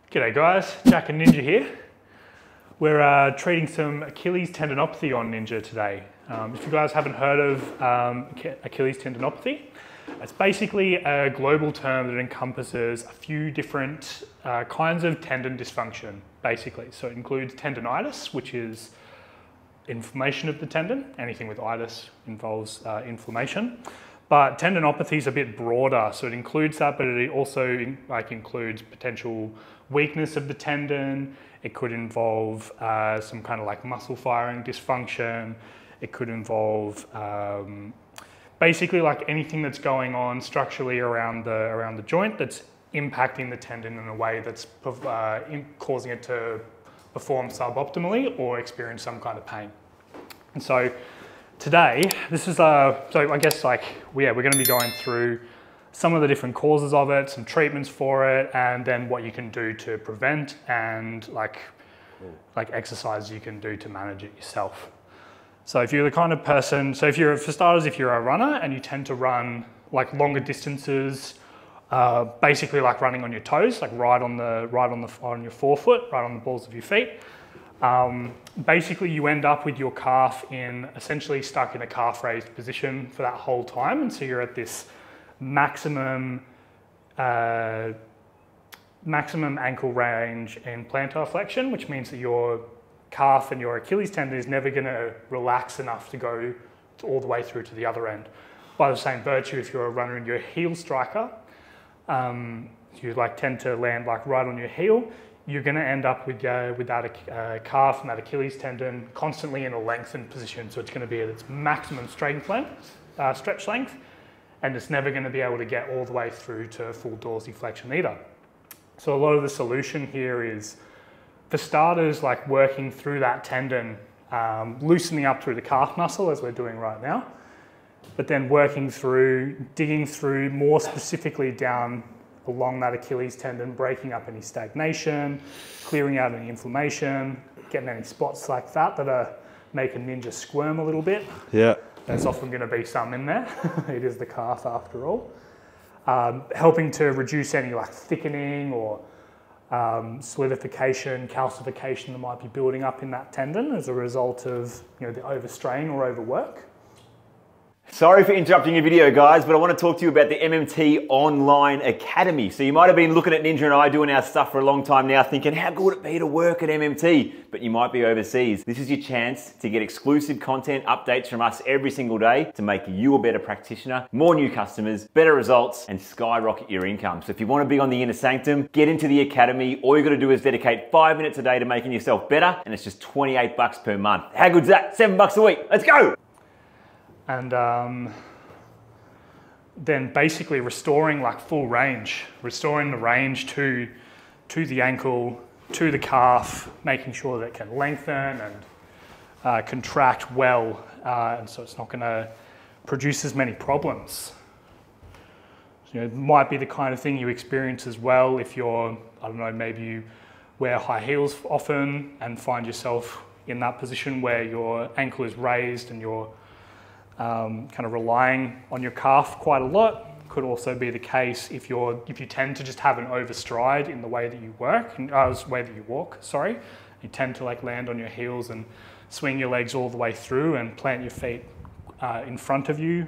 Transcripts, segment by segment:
G'day guys, Jack and Ninja here. We're treating some Achilles tendinopathy on Ninja today. If you guys haven't heard of Achilles tendinopathy, it's basically a global term that encompasses a few different kinds of tendon dysfunction, basically. So it includes tendinitis, which is inflammation of the tendon. Anything with itis involves inflammation. But tendinopathy is a bit broader, so it includes that, but it also includes potential weakness of the tendon. It could involve some kind of muscle firing dysfunction. It could involve basically anything that's going on structurally around the joint that's impacting the tendon in a way that's causing it to perform suboptimally or experience some kind of pain. And so today, this is so I guess we're going to be going through some of the different causes of it, some treatments for it, and then what you can do to prevent and exercises you can do to manage it yourself. So if you're the kind of person, for starters, if you're a runner and you tend to run longer distances, basically running on your toes, right on your forefoot, right on the balls of your feet. Basically you end up with your calf essentially stuck in a calf raised position for that whole time, and so you're at this maximum ankle range in plantar flexion, which means that your calf and your Achilles tendon is never going to relax enough to go all the way through to the other end. By the same virtue, if you're a runner and you're a heel striker, you tend to land right on your heel, you're going to end up with that calf and that Achilles tendon constantly in a lengthened position. So it's going to be at its maximum stretch length, and it's never going to be able to get all the way through to full dorsiflexion either. So a lot of the solution here is, for starters, working through that tendon, loosening up through the calf muscle as we're doing right now, but then digging through more specifically down along that Achilles tendon, breaking up any stagnation, clearing out any inflammation, getting any spots like that are making Ninja squirm a little bit. Yeah. There's often going to be some in there. It is the calf after all. Helping to reduce any thickening or solidification, calcification that might be building up in that tendon as a result of the overstrain or overwork. Sorry for interrupting your video, guys, but I want to talk to you about the MMT Online Academy. So you might have been looking at Ninja and I doing our stuff for a long time now, thinking, how good would it be to work at MMT? But you might be overseas. This is your chance to get exclusive content updates from us every single day to make you a better practitioner, more new customers, better results, and skyrocket your income. So if you want to be on the inner sanctum, get into the Academy. All you got to do is dedicate 5 minutes a day to making yourself better, and it's just 28 bucks per month. How good's that? $7 a week. Let's go! And then basically restoring full range, restoring the range to the ankle, to the calf, making sure that it can lengthen and contract well, and so it's not going to produce as many problems. So, it might be the kind of thing you experience as well if you're, I don't know, maybe you wear high heels often and find yourself in that position where your ankle is raised and you're kind of relying on your calf quite a lot. Could also be the case if you tend to just have an overstride in the way that you walk. Sorry, you tend to land on your heels and swing your legs all the way through and plant your feet in front of your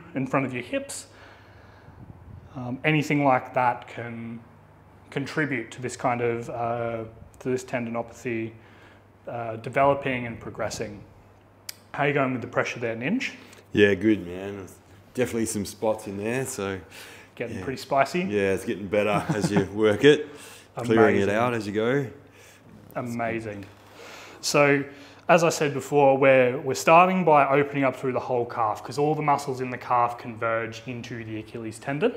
hips. Anything like that can contribute to this kind of this tendinopathy developing and progressing. How are you going with the pressure there, Ninj? Yeah, good, man. Definitely some spots in there, so... Getting pretty spicy? Yeah, it's getting better as you work it. Clearing it out as you go. Amazing. So, as I said before, we're starting by opening up through the whole calf, because all the muscles in the calf converge into the Achilles tendon.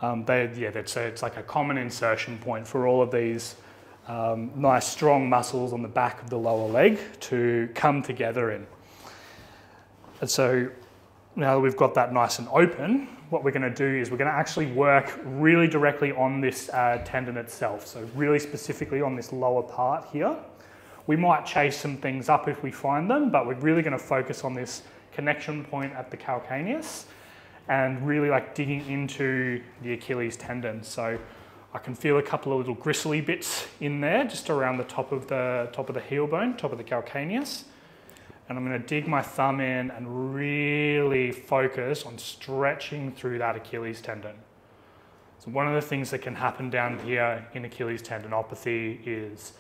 It's like a common insertion point for all of these nice strong muscles on the back of the lower leg to come together in. And so now that we've got that nice and open, what we're going to do is we're going to actually work really directly on this tendon itself. So really specifically on this lower part here. We might chase some things up if we find them, but we're really going to focus on this connection point at the calcaneus and really digging into the Achilles tendon. So I can feel a couple of little gristly bits in there, just around the top of the heel bone, top of the calcaneus. And I'm going to dig my thumb in and really focus on stretching through that Achilles tendon. So one of the things that can happen down here in Achilles tendinopathy is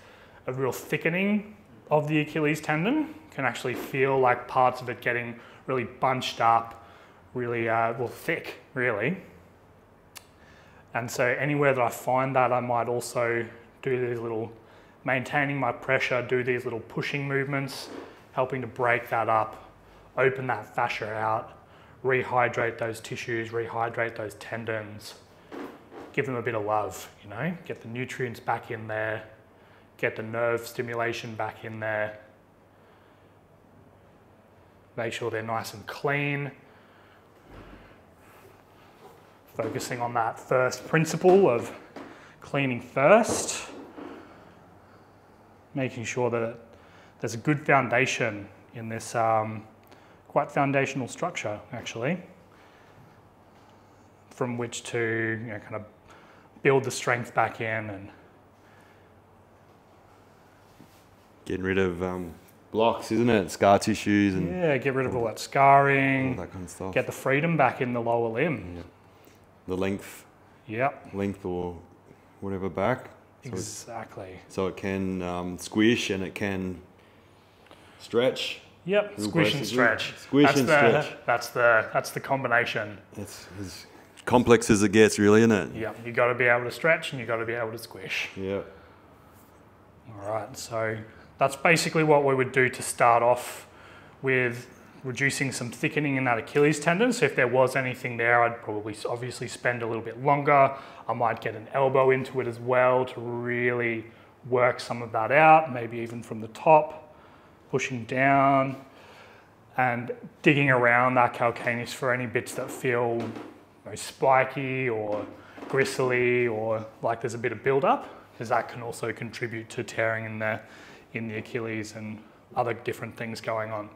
a real thickening of the Achilles tendon. Can actually feel like parts of it getting really bunched up, really well, thick, really. And so anywhere that I find that, I might also do these little, maintaining my pressure, do these little pushing movements, helping to break that up, open that fascia out, rehydrate those tissues, rehydrate those tendons, give them a bit of love, you know, get the nutrients back in there, get the nerve stimulation back in there, make sure they're nice and clean. Focusing on that first principle of cleaning first, making sure that there's a good foundation in this quite foundational structure, actually, from which to, you know, kind of build the strength back in and getting rid of blocks, isn't it? Scar tissues and yeah, get rid of all that scarring, all that kind of stuff. get the freedom back in the lower limb. Yeah. The length, Yep. length or whatever back. Exactly. So it can squish and it can stretch. Yep. Squish and stretch. Squish and stretch. That's the combination. It's as complex as it gets, really, isn't it? Yep. You got to be able to stretch and you got to be able to squish. Yeah. All right. So that's basically what we would do to start off with, reducing some thickening in that Achilles tendon. So if there was anything there, I'd probably obviously spend a little bit longer. I might get an elbow into it as well to really work some of that out, maybe even from the top, pushing down and digging around that calcaneus for any bits that feel, you know, spiky or gristly or like there's a bit of build-up, because that can also contribute to tearing in the Achilles and other different things going on.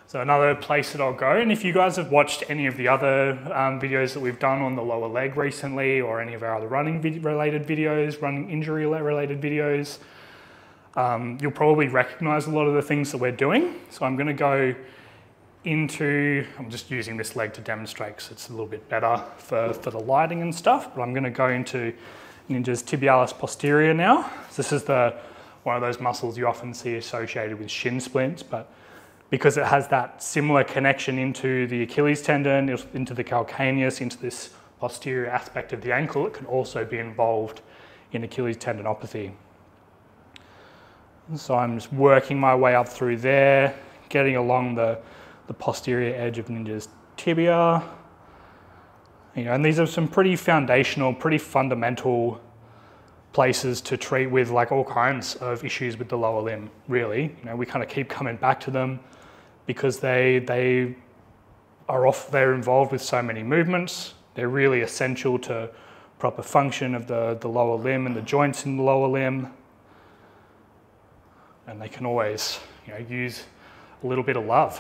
So another place that I'll go, and if you guys have watched any of the other videos that we've done on the lower leg recently, or any of our other running related videos, running injury related videos, you'll probably recognize a lot of the things that we're doing. So I'm going to go into, I'm just using this leg to demonstrate because it's a little bit better for the lighting and stuff, but I'm going to go into Ninja's tibialis posterior now. So this is one of those muscles you often see associated with shin splints, but because it has that similar connection into the Achilles tendon, into the calcaneus, into this posterior aspect of the ankle, it can also be involved in Achilles tendinopathy. And so I'm just working my way up through there, getting along the posterior edge of Ninja's tibia. You know, and these are some pretty foundational, pretty fundamental places to treat with like all kinds of issues with the lower limb, really. You know, we kind of keep coming back to them because they're involved with so many movements. They're really essential to proper function of the lower limb and the joints in the lower limb. And they can always, you know, use a little bit of love.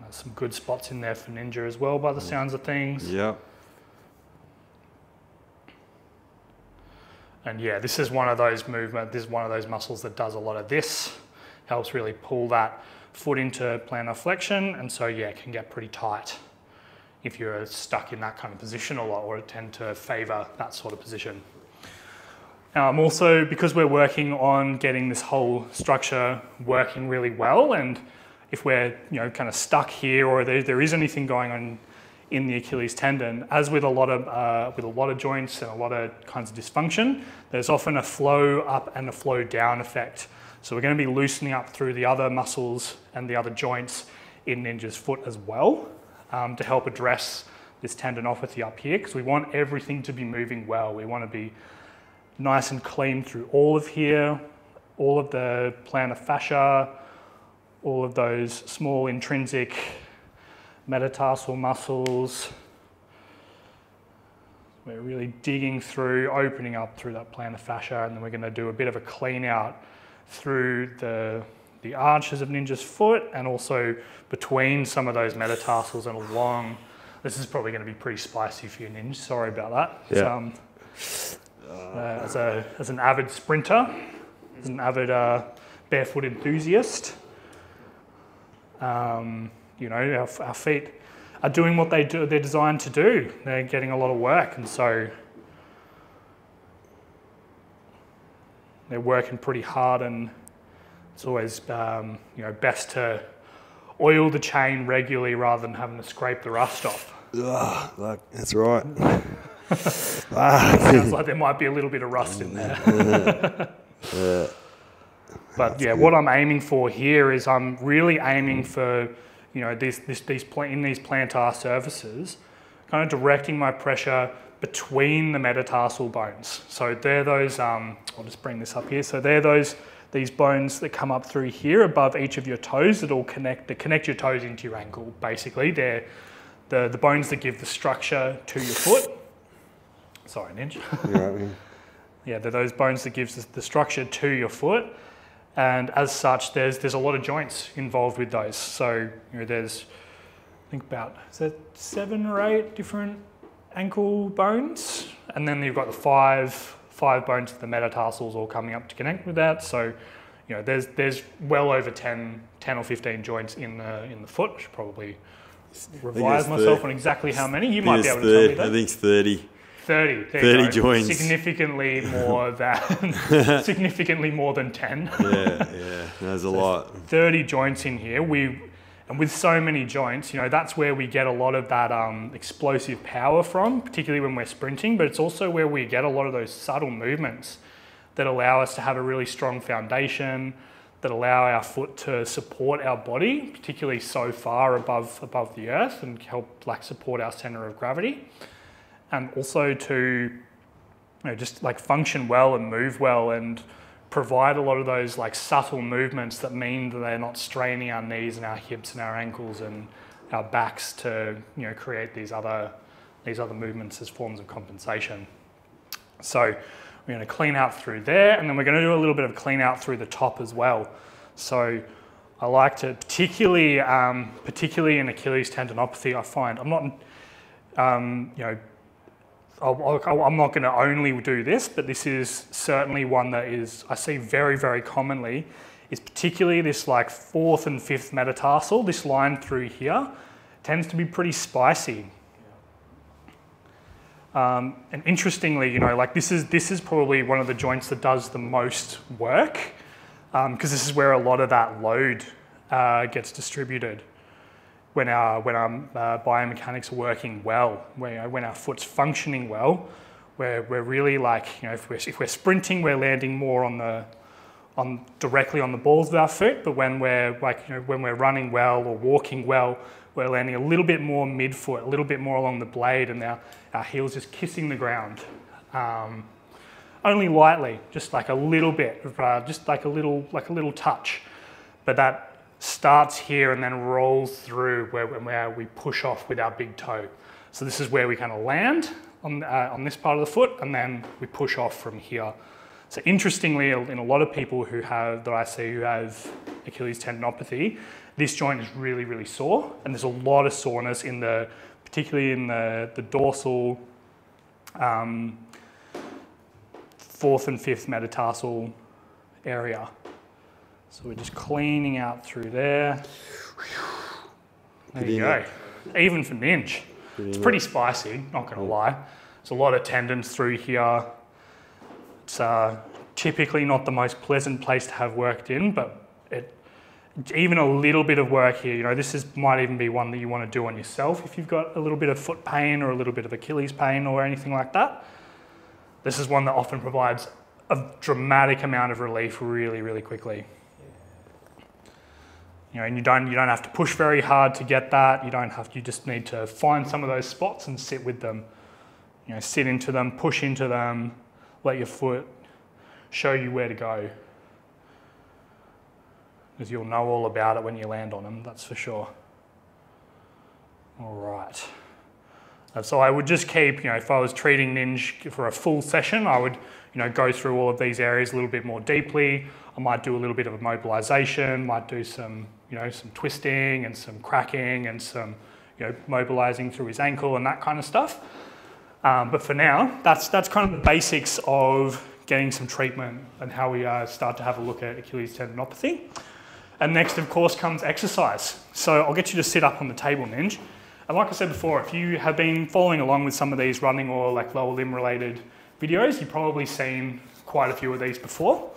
There's some good spots in there for Ninja as well, by the sounds of things. Yeah. And yeah, this is one of those movements, this is one of those muscles that does a lot of this, helps really pull that foot into plantar flexion, and so yeah, it can get pretty tight if you're stuck in that kind of position a lot, or it tend to favour that sort of position. Now I'm also, because we're working on getting this whole structure working really well, and if we're, you know, kind of stuck here, or there is anything going on in the Achilles tendon, as with a lot of joints and a lot of kinds of dysfunction, there's often a flow up and a flow down effect. So we're going to be loosening up through the other muscles and the other joints in Ninja's foot as well, to help address this tendinopathy up here, because we want everything to be moving well. We want to be nice and clean through all of here, all of the plantar fascia, all of those small intrinsic metatarsal muscles. We're really digging through, opening up through that plantar fascia, and then we're going to do a bit of a clean out through the arches of Ninja's foot, and also between some of those metatarsals and along This is probably going to be pretty spicy for you, Ninja. Sorry about that. Yeah. As an avid sprinter, as an avid barefoot enthusiast, you know, our feet are doing what they're designed to do. They're getting a lot of work, and so they're working pretty hard, and it's always you know, best to oil the chain regularly rather than having to scrape the rust off. That's right. Sounds like there might be a little bit of rust in there. But yeah, what I'm aiming for here is I'm really aiming for, you know, in these plantar surfaces, kind of directing my pressure between the metatarsal bones. So they're those, I'll just bring this up here. So they're these bones that come up through here above each of your toes that connect your toes into your ankle, basically. They're the bones that give the structure to your foot. Sorry, Ninja. Right. Yeah, they're those bones that gives the structure to your foot. And as such, there's a lot of joints involved with those. So, you know, there's, I think about, is there 7 or 8 different ankle bones? And then you've got the five bones of the metatarsals all coming up to connect with that. So, you know, there's well over 10 or 15 joints in the foot. I should probably revise myself on exactly how many. You might be able to tell me that. I think it's 30. 30 joints. Significantly more than 10. Yeah, there's a lot. 30 joints in here. And with so many joints, you know, that's where we get a lot of that explosive power from, particularly when we're sprinting, but it's also where we get a lot of those subtle movements that allow us to have a really strong foundation, that allow our foot to support our body, particularly so far above the earth, and help like support our center of gravity. And also to, you know, just like function well and move well and provide a lot of those like subtle movements that mean that they're not straining our knees and our hips and our ankles and our backs to, you know, create these other movements as forms of compensation. So we're going to clean out through there, and then we're going to do a little bit of clean out through the top as well. So I like to, particularly in Achilles tendinopathy, I find I'm not, you know, I'm not going to only do this, but this is certainly one that is, I see very, very commonly, is particularly this like 4th and 5th metatarsal, this line through here, tends to be pretty spicy. And interestingly, you know, like this is probably one of the joints that does the most work, because this is where a lot of that load gets distributed. When our biomechanics are working well, when our foot's functioning well, we're really like, you know, if we're sprinting, we're landing more directly on the balls of our foot. But when we're like, you know, when we're running well or walking well, we're landing a little bit more midfoot, a little bit more along the blade, and our heels just kissing the ground, only lightly, just like a little bit, just like a little touch, but that starts here and then rolls through where we push off with our big toe. So this is where we kind of land on this part of the foot, and then we push off from here. So interestingly, in a lot of people who have Achilles tendinopathy, this joint is really, really sore, and there's a lot of soreness particularly in the dorsal 4th and 5th metatarsal area. So we're just cleaning out through there. There you go. Even for Ninja. It's pretty spicy, not going to lie. There's a lot of tendons through here. It's typically not the most pleasant place to have worked in, but even a little bit of work here, you know, might even be one that you want to do on yourself if you've got a little bit of foot pain or a little bit of Achilles pain or anything like that. This is one that often provides a dramatic amount of relief really, really quickly. You know, and you don't have to push very hard to get that. You just need to find some of those spots and sit with them. You know, sit into them, push into them, let your foot show you where to go. Because you'll know all about it when you land on them, that's for sure. All right. And so I would just keep, you know, if I was treating Ninja for a full session, I would, you know, go through all of these areas a little bit more deeply. I might do a little bit of immobilization, might do some, you know, some twisting and some cracking and some, mobilizing through his ankle and that kind of stuff. But for now, that's kind of the basics of getting some treatment and how we start to have a look at Achilles tendinopathy. And next, of course, comes exercise. So I'll get you to sit up on the table, Ninj. And like I said before, if you have been following along with some of these running or like lower limb related videos, you've probably seen quite a few of these before.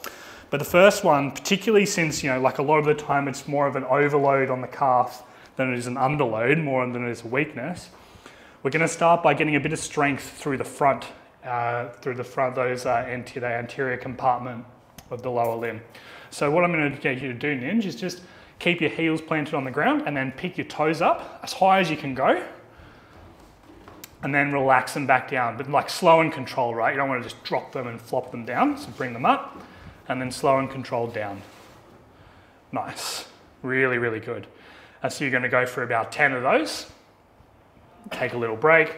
But the first one, particularly since, like a lot of the time it's more of an overload on the calf than it is an underload, more than it is a weakness, we're going to start by getting a bit of strength through the front, the anterior compartment of the lower limb. So what I'm going to get you to do, Ninj, is just keep your heels planted on the ground and then pick your toes up as high as you can go. And then relax them back down, but like slow and controlled, right? You don't want to just drop them and flop them down. So bring them up and then slow and controlled down. Nice, really, really good. And so you're going to go for about 10 of those. Take a little break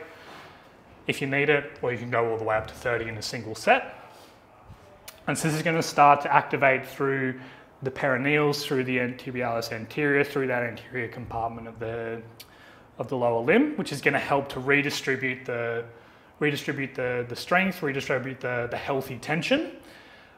if you need it, or you can go all the way up to 30 in a single set. And so this is going to start to activate through the perineals, through the tibialis anterior, through that anterior compartment of the lower limb, which is going to help to redistribute the strength, redistribute the healthy tension,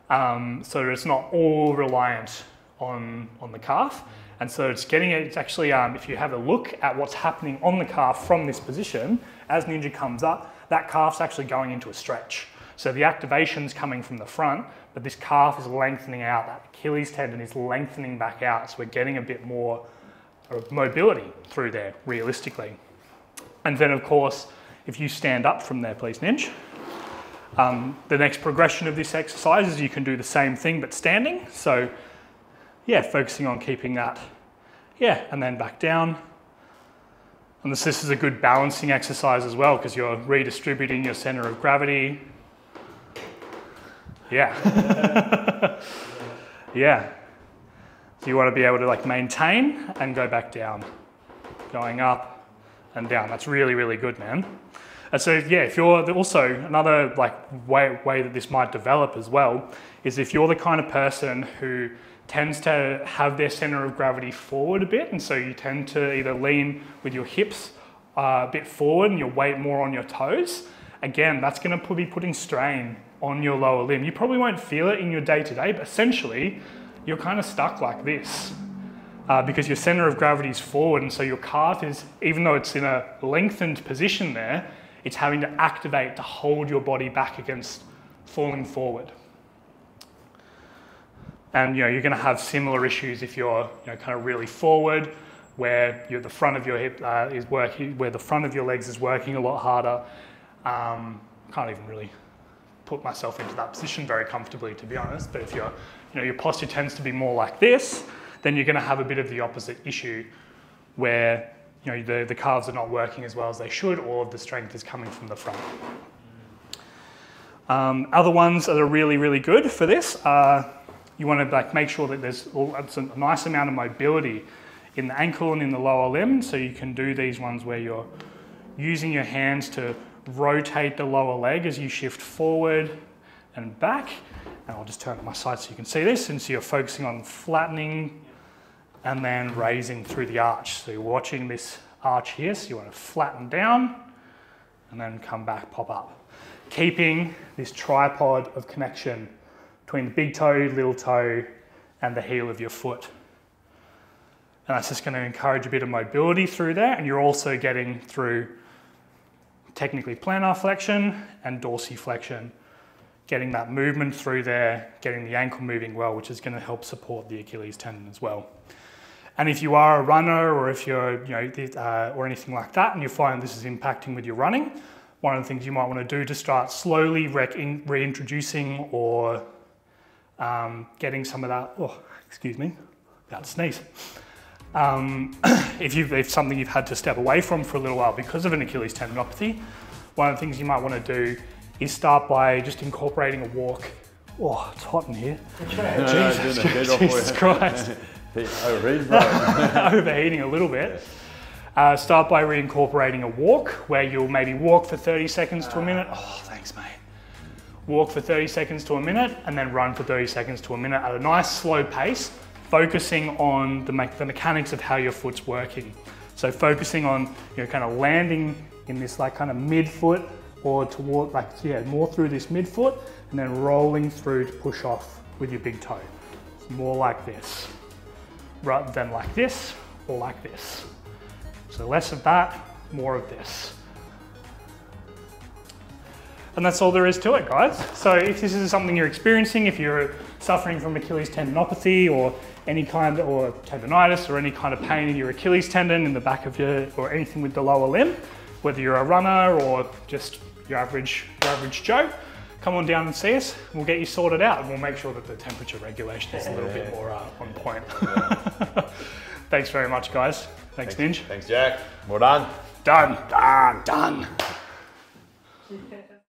so that it's not all reliant on the calf. And so it's actually, if you have a look at what's happening on the calf from this position, as Ninja comes up, that calf's actually going into a stretch. So the activation's coming from the front, but this calf is lengthening out. That Achilles tendon is lengthening back out. So we're getting a bit more mobility through there, realistically. And then of course, if you stand up from there, please, Ninj. The next progression of this exercise is you can do the same thing, but standing. So yeah, focusing on keeping that. Yeah, and then back down. And this is a good balancing exercise as well, because you're redistributing your center of gravity. Yeah. Yeah. So you want to be able to like maintain and go back down, going up and down. That's really, really good, man. And so yeah, if you're also another like way that this might develop as well is if you're the kind of person who tends to have their center of gravity forward a bit, and so you tend to either lean with your hips a bit forward and your weight more on your toes. Again, that's going to be putting strain on your lower limb. You probably won't feel it in your day-to-day, but essentially you're kind of stuck like this because your center of gravity is forward, and so your calf is, even though it's in a lengthened position there, it's having to activate to hold your body back against falling forward. And you're going to have similar issues if you're kind of really forward, where the front of your hip is working, where the front of your legs is working a lot harder. Can't even really put myself into that position very comfortably, to be honest. But if your posture tends to be more like this, then you're going to have a bit of the opposite issue, where the calves are not working as well as they should. All of the strength is coming from the front. Other ones that are really, really good for this are you want to make sure that there's a nice amount of mobility in the ankle and in the lower limb. So you can do these ones where you're using your hands to rotate the lower leg as you shift forward and back. And I'll just turn to my side so you can see this. And so you're focusing on flattening and then raising through the arch. So you're watching this arch here. So you want to flatten down and then come back, pop up. Keeping this tripod of connection between the big toe, little toe, and the heel of your foot. And that's just going to encourage a bit of mobility through there. And you're also getting through technically plantar flexion and dorsiflexion, getting that movement through there, getting the ankle moving well, which is going to help support the Achilles tendon as well. And if you are a runner, or if you're, or anything like that, and you find this is impacting with your running, one of the things you might want to do to start slowly reintroducing or getting some of that, excuse me, about to sneeze. If something you've had to step away from for a little while because of an Achilles tendinopathy, one of the things you might want to do is start by just incorporating a walk. Oh, it's hot in here. Jesus Christ. Overheating a little bit. Start by reincorporating a walk where you'll maybe walk for 30 seconds to a minute. Oh, thanks, mate. Walk for 30 seconds to a minute and then run for 30 seconds to a minute at a nice slow pace, focusing on the mechanics of how your foot's working. So focusing on, kind of landing in this like kind of midfoot or toward more through this midfoot and then rolling through to push off with your big toe. It's more like this rather than like this or like this. So less of that, more of this. And that's all there is to it, guys. So if this is something you're experiencing, if you're suffering from Achilles tendinopathy or any kind or tendonitis or any kind of pain in your Achilles tendon in the back of or anything with the lower limb, whether you're a runner or just your average Joe, come on down and see us. We'll get you sorted out and we'll make sure that the temperature regulation is a little bit more on point. Thanks very much, guys. Thanks, Ninj. Thanks, Jack. Well done. Done.